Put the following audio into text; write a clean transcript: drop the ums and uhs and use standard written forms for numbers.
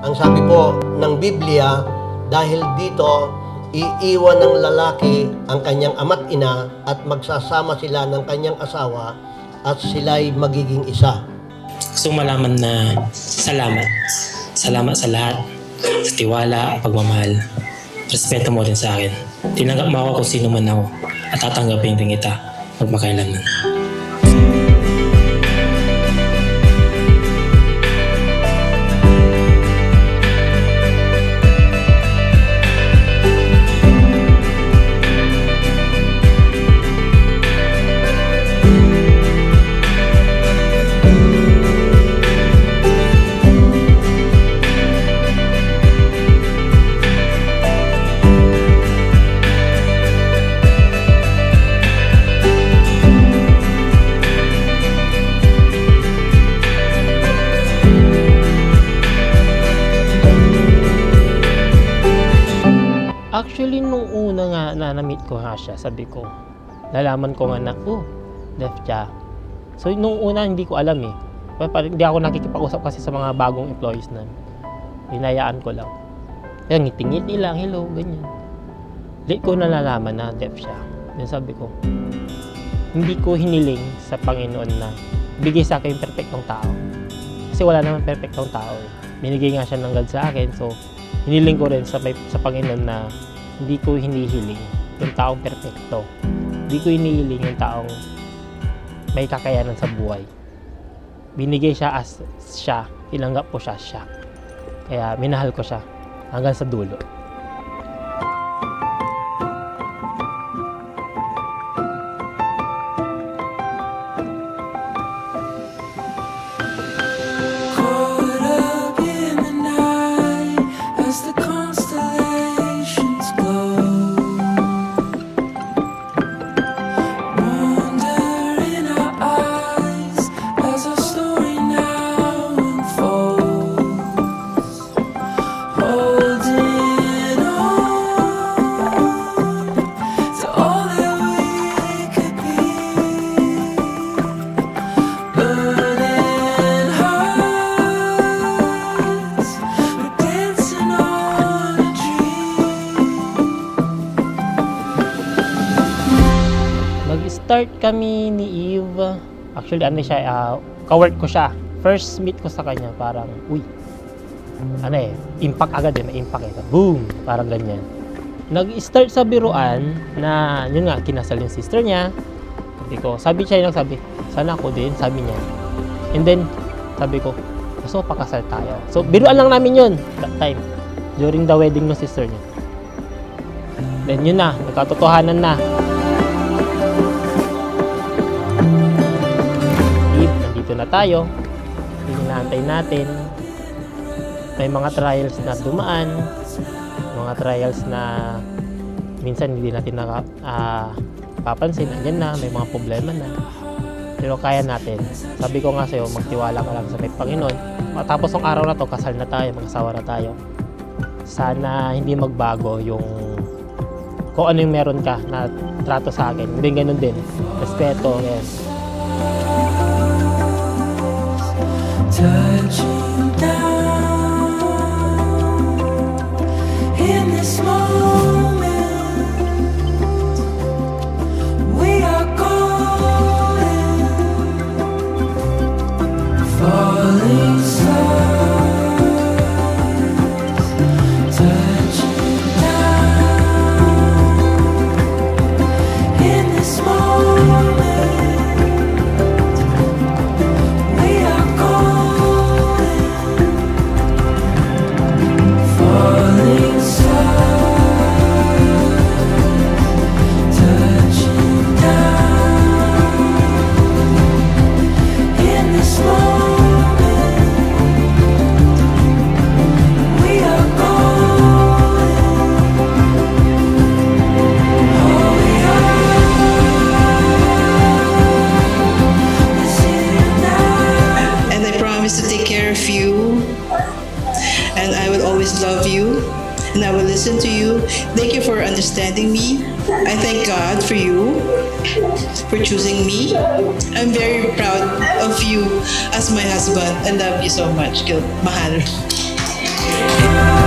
Ang sabi po ng Biblia, dahil dito, iiwan ng lalaki ang kanyang ama't ina at magsasama sila ng kanyang asawa at sila'y magiging isa. Gusto malaman na salamat. Salamat sa lahat. Sa tiwala, pagmamahal. Respeto mo rin sa akin. Tinanggap mo ako kung sino man ako at tatanggapin rin kita magmakailanman. Actually, nung una nga na na-meet ko nga siya, sabi ko, nalaman ko nga na, deaf siya. So, nung una, hindi ko alam eh. Hindi ako nakikipag-usap kasi sa mga bagong employees na. Hinayaan ko lang. Kaya ngiti-ngiti lang, hello, ganyan. Late ko nalalaman na deaf siya. Then sabi ko, hindi ko hiniling sa Panginoon na bigay sa akin yung perfectong tao. Kasi wala naman perfectong tao eh. Binigay nga siya ng God sa akin, so hiniling ko rin sa Panginoon na hindi ko hinihiling yung taong perfecto. Hindi ko hinihiling yung taong may kakayanan sa buhay. Binigay siya as siya, tinanggap ko siya. Kaya minahal ko siya hanggang sa dulo. Nag-start kami ni Eve. Actually, ano siya, ka-work ko siya. First meet ko sa kanya, parang, impact agad may impact eh. Boom! Parang ganyan. Nag-start sa biruan na, yun nga, kinasal yung sister niya. Sabi siya yung nagsabi, sana ako din, sabi niya. And then, sabi ko, so pakasal tayo. So, biruan lang namin yun, that time. During the wedding ng sister niya. Then, yun na, nagkatotohanan na. Nandito na tayo. Hinaantay natin. May mga trials na dumaan. Mga trials na minsan hindi natin papansin. Andyan na, may mga problema na. Pero kaya natin. Sabi ko nga sa'yo, magtiwala ka lang sa may Panginoon. Matapos ng araw na to, kasal na tayo, mag-asawa na tayo. Sana hindi magbago yung kung ano yung meron ka na trato sa akin. Hindi ganun din. Respeto, yan. Touching down in this moment, we are golden, falling stars, touching down in this moment. Love you and I will listen to you. Thank you for understanding me. I thank God for you, for choosing me. I'm very proud of you as my husband. I love you so much. Mahal. It